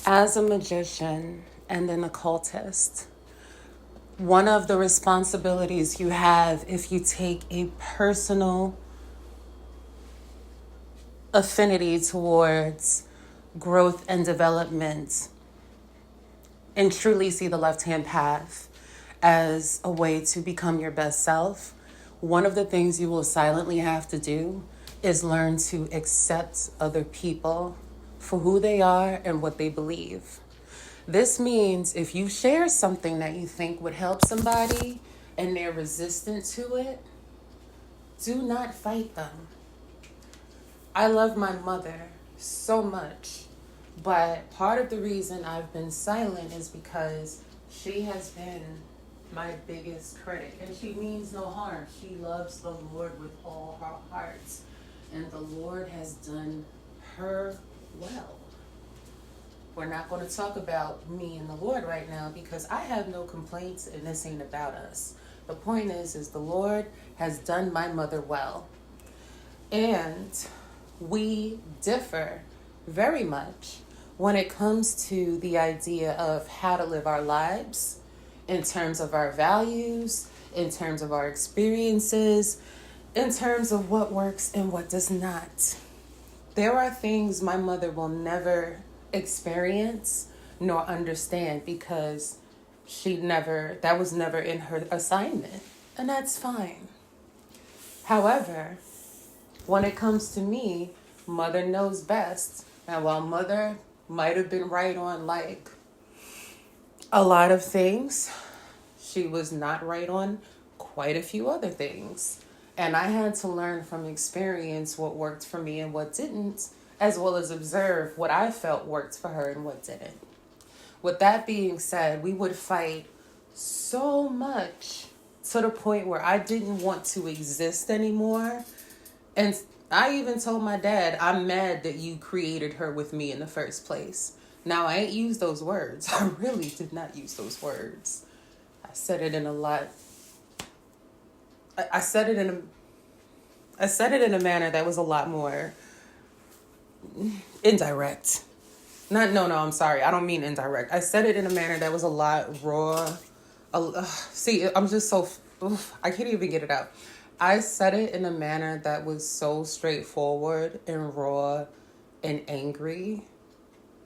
As a magician and an occultist, one of the responsibilities you have if you take a personal affinity towards growth and development and truly see the left hand path as a way to become your best self, one of the things you will silently have to do is learn to accept other people for who they are and what they believe. This means if you share something that you think would help somebody and they're resistant to it, do not fight them. I love my mother so much, but part of the reason I've been silent is because she has been my biggest critic, and she means no harm. She loves the Lord with all her heart, and the Lord has done her well. We're not going to talk about me and the Lord right now because I have no complaints and this ain't about us. The point is the Lord has done my mother well. And we differ very much when it comes to the idea of how to live our lives in terms of our values, in terms of our experiences, in terms of what works and what does not. There are things my mother will never experience nor understand because that was never in her assignment, and that's fine. However, when it comes to me, mother knows best. And while mother might have been right on like a lot of things, she was not right on quite a few other things. And I had to learn from experience what worked for me and what didn't, as well as observe what I felt worked for her and what didn't. With that being said, we would fight so much to the point where I didn't want to exist anymore. And I even told my dad, I'm mad that you created her with me in the first place. Now, I ain't used those words. I really did not use those words. I said it in a lot. I said it in a manner that was a lot more indirect. I'm sorry. I don't mean indirect. I said it in a manner that was a lot raw. See, I'm just so, I can't even get it out. I said it in a manner that was so straightforward and raw and angry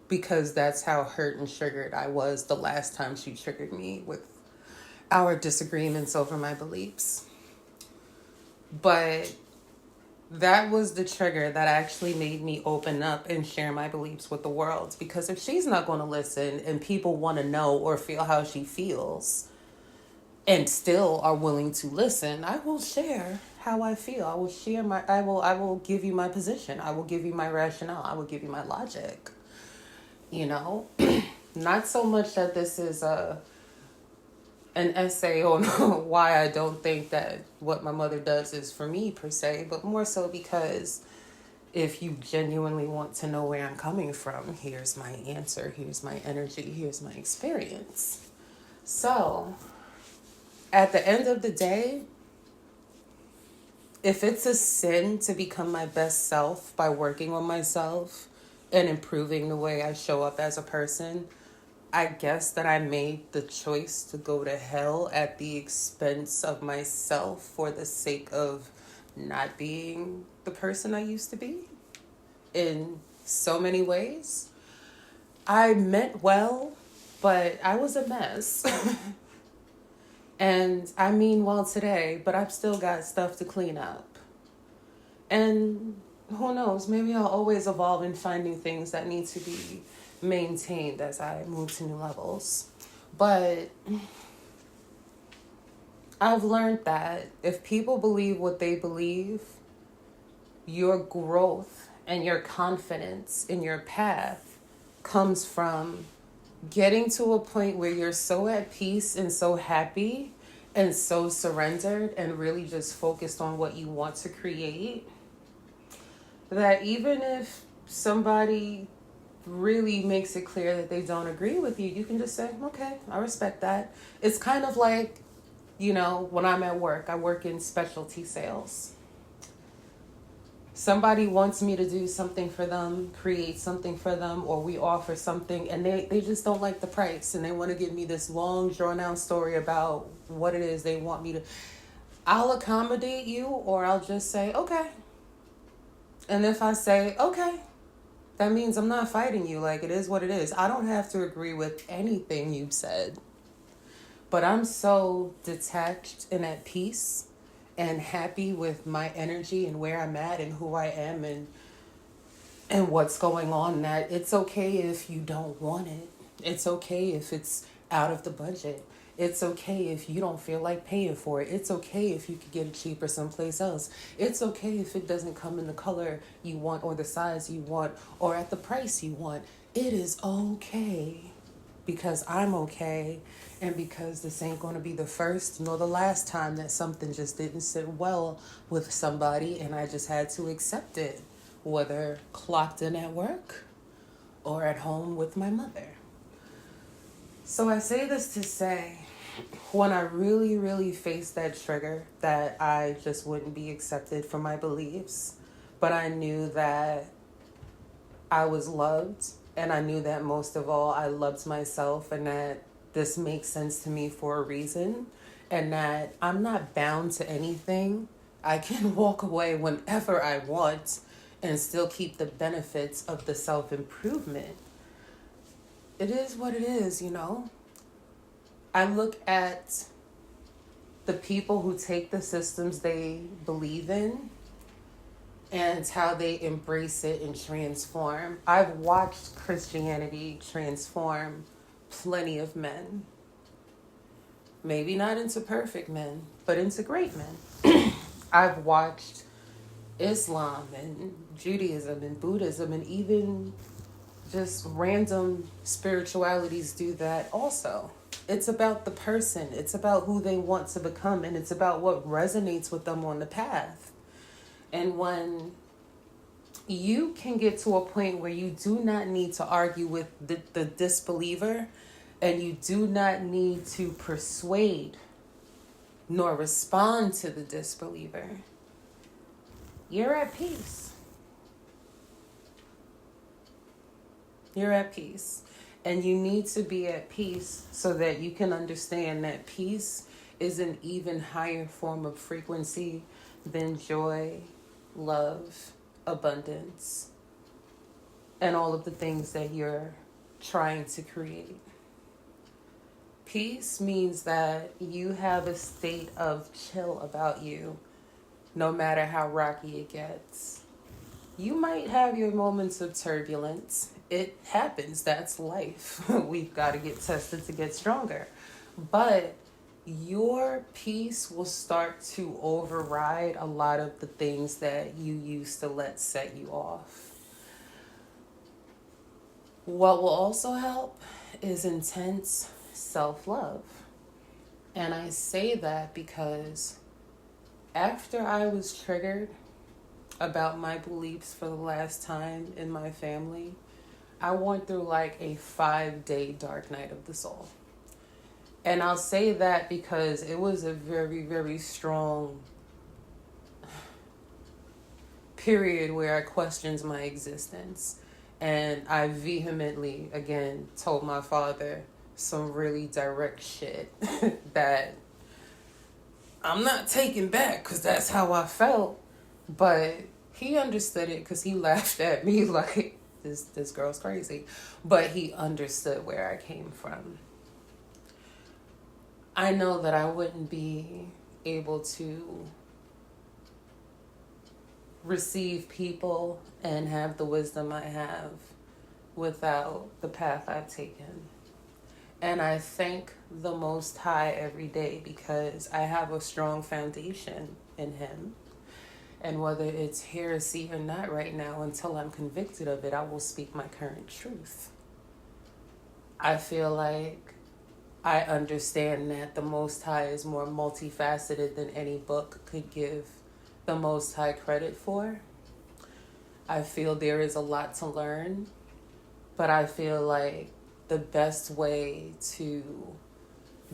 because that's how hurt and triggered I was the last time she triggered me with our disagreements over my beliefs. But that was the trigger that actually made me open up and share my beliefs with the world. Because if she's not going to listen and people want to know or feel how she feels and still are willing to listen, I will share how I feel. I will give you my position. I will give you my rationale. I will give you my logic. Not so much that this is an essay on why I don't think that what my mother does is for me per se, but more so because if you genuinely want to know where I'm coming from, here's my answer, here's my energy, here's my experience. So, at the end of the day, if it's a sin to become my best self by working on myself and improving the way I show up as a person, I guess that I made the choice to go to hell at the expense of myself for the sake of not being the person I used to be in so many ways. I meant well, but I was a mess. And I mean well today, but I've still got stuff to clean up. And who knows, maybe I'll always evolve in finding things that need to be maintained as I move to new levels. But I've learned that if people believe what they believe, your growth and your confidence in your path comes from getting to a point where you're so at peace and so happy and so surrendered and really just focused on what you want to create, that even if somebody really makes it clear that they don't agree with you, you can just say, okay, I respect that. It's kind of like, when I'm at work, I work in specialty sales. Somebody wants me to do something for them, create something for them, or we offer something, and they just don't like the price, and they want to give me this long, drawn-out story about what it is they want me to. I'll accommodate you, or I'll just say, okay. And if I say, okay, that means I'm not fighting you. Like, it is what it is. I don't have to agree with anything you've said. But I'm so detached and at peace and happy with my energy and where I'm at and who I am and what's going on, that it's okay if you don't want it. It's okay if it's out of the budget. It's okay if you don't feel like paying for it. It's okay if you could get it cheaper someplace else. It's okay if it doesn't come in the color you want or the size you want or at the price you want. It is okay because I'm okay, and because this ain't going to be the first nor the last time that something just didn't sit well with somebody and I just had to accept it, whether clocked in at work or at home with my mother. So I say this to say, when I really, really faced that trigger that I just wouldn't be accepted for my beliefs, but I knew that I was loved, and I knew that most of all, I loved myself, and that this makes sense to me for a reason, and that I'm not bound to anything. I can walk away whenever I want and still keep the benefits of the self-improvement. It is what it is, you know? I look at the people who take the systems they believe in and how they embrace it and transform. I've watched Christianity transform plenty of men. Maybe not into perfect men, but into great men. I've watched Islam and Judaism and Buddhism and even just random spiritualities do that also. It's about the person. It's about who they want to become, and it's about what resonates with them on the path. And when you can get to a point where you do not need to argue with the disbeliever, and you do not need to persuade nor respond to the disbeliever, you're at peace. You're at peace. And you need to be at peace so that you can understand that peace is an even higher form of frequency than joy, love, abundance, and all of the things that you're trying to create. Peace means that you have a state of chill about you, no matter how rocky it gets. You might have your moments of turbulence. It happens. That's life. We've got to get tested to get stronger. But your peace will start to override a lot of the things that you used to let set you off. What will also help is intense self-love. And I say that because after I was triggered about my beliefs for the last time in my family, I went through like a 5-day dark night of the soul. And I'll say that because it was a very, very strong period where I questioned my existence. And I vehemently, again, told my father some really direct shit that I'm not taking back because that's how I felt. But he understood it because he laughed at me like, this girl's crazy. But he understood where I came from. I know that I wouldn't be able to receive people and have the wisdom I have without the path I've taken. And I thank the Most High every day because I have a strong foundation in Him. And whether it's heresy or not right now, until I'm convicted of it, I will speak my current truth. I feel like I understand that the Most High is more multifaceted than any book could give the Most High credit for. I feel there is a lot to learn, but I feel like the best way to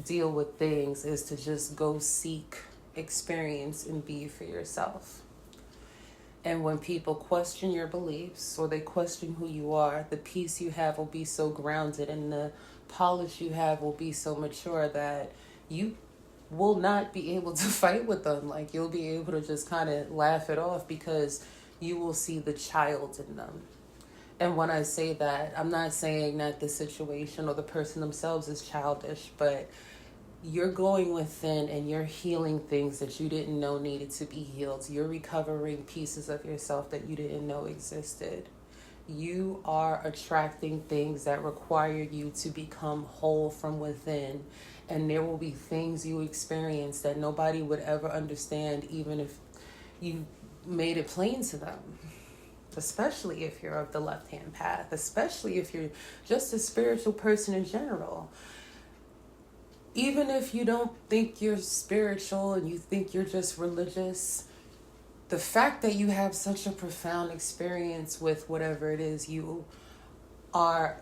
deal with things is to just go seek experience and be for yourself. And when people question your beliefs or they question who you are, the peace you have will be so grounded and the polish you have will be so mature that you will not be able to fight with them. Like, you'll be able to just kind of laugh it off because you will see the child in them. And when I say that, I'm not saying that the situation or the person themselves is childish, but you're going within and you're healing things that you didn't know needed to be healed. You're recovering pieces of yourself that you didn't know existed. You are attracting things that require you to become whole from within. And there will be things you experience that nobody would ever understand, even if you made it plain to them. Especially if you're of the left-hand path, especially if you're just a spiritual person in general. Even if you don't think you're spiritual and you think you're just religious, the fact that you have such a profound experience with whatever it is you are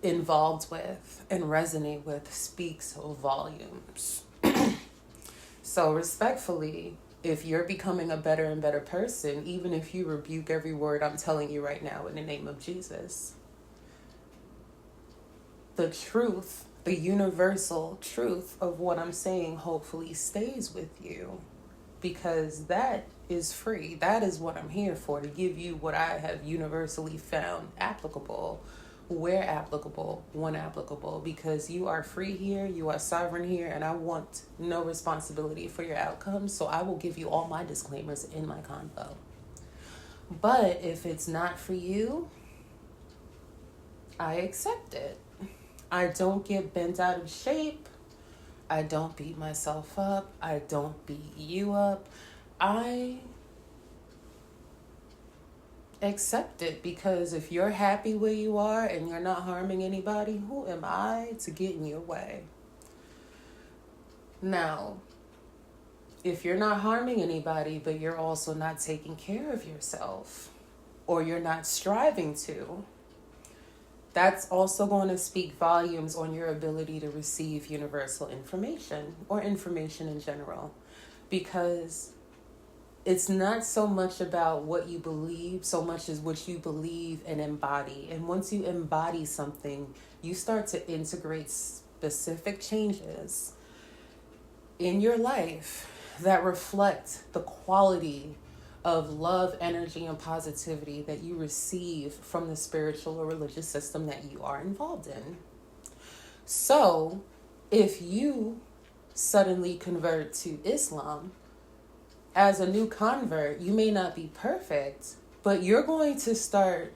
involved with and resonate with speaks volumes. So respectfully, if you're becoming a better and better person, even if you rebuke every word I'm telling you right now in the name of Jesus, the truth, the universal truth of what I'm saying hopefully stays with you, because that is free. That is what I'm here for, to give you what I have universally found applicable, where applicable, when applicable, because you are free here, you are sovereign here, and I want no responsibility for your outcomes, so I will give you all my disclaimers in my convo. But if it's not for you, I accept it. I don't get bent out of shape. I don't beat myself up. I don't beat you up. I accept it, because if you're happy where you are and you're not harming anybody, who am I to get in your way? Now, if you're not harming anybody, but you're also not taking care of yourself, or you're not striving to, that's also going to speak volumes on your ability to receive universal information or information in general, because it's not so much about what you believe so much as what you believe and embody. And once you embody something, you start to integrate specific changes in your life that reflect the quality of love, energy, and positivity that you receive from the spiritual or religious system that you are involved in. So if you suddenly convert to Islam, as a new convert, you may not be perfect, but you're going to start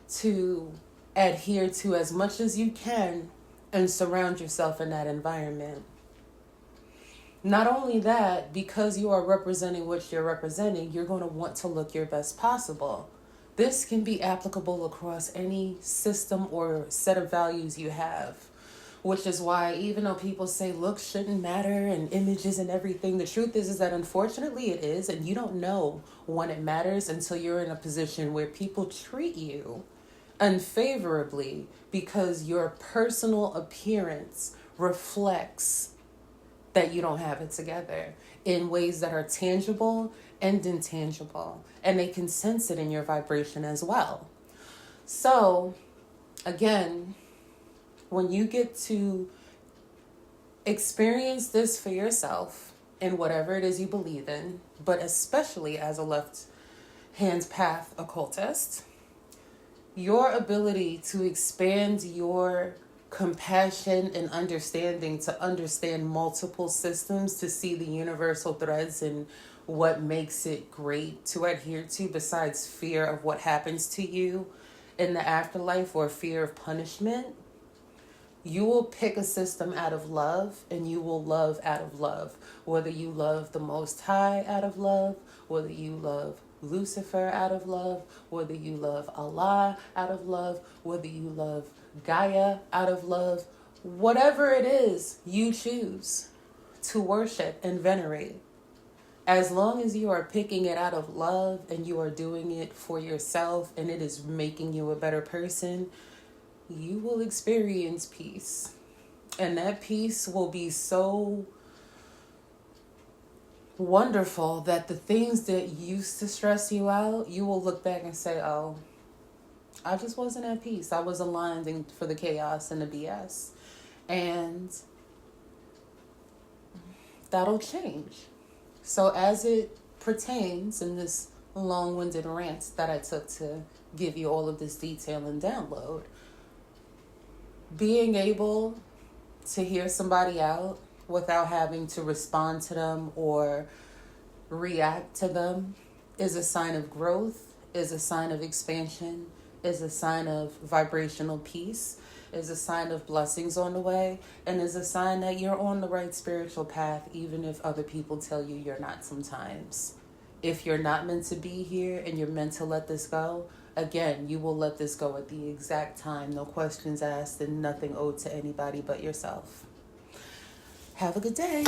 to adhere to as much as you can and surround yourself in that environment. Not only that, because you are representing what you're representing, you're going to want to look your best possible. This can be applicable across any system or set of values you have, which is why even though people say looks shouldn't matter and images and everything, the truth is that unfortunately it is, and you don't know when it matters until you're in a position where people treat you unfavorably because your personal appearance reflects that you don't have it together in ways that are tangible and intangible, and they can sense it in your vibration as well. So again, when you get to experience this for yourself in whatever it is you believe in, but especially as a left hand path occultist, your ability to expand your compassion and understanding to understand multiple systems, to see the universal threads and what makes it great to adhere to, besides fear of what happens to you in the afterlife or fear of punishment. You will pick a system out of love, and you will love out of love. Whether you love the Most High out of love, whether you love Lucifer out of love, whether you love Allah out of love, whether you love Gaia out of love, whatever it is you choose to worship and venerate, as long as you are picking it out of love and you are doing it for yourself and it is making you a better person, you will experience peace. And that peace will be so wonderful that the things that used to stress you out, you will look back and say, oh, I just wasn't at peace. I was aligned for the chaos and the BS. And that'll change. So as it pertains in this long-winded rant that I took to give you all of this detail and download, being able to hear somebody out without having to respond to them or react to them is a sign of growth, is a sign of expansion, is a sign of vibrational peace, is a sign of blessings on the way, and is a sign that you're on the right spiritual path, even if other people tell you you're not sometimes. If you're not meant to be here and you're meant to let this go, again, you will let this go at the exact time, no questions asked and nothing owed to anybody but yourself. Have a good day.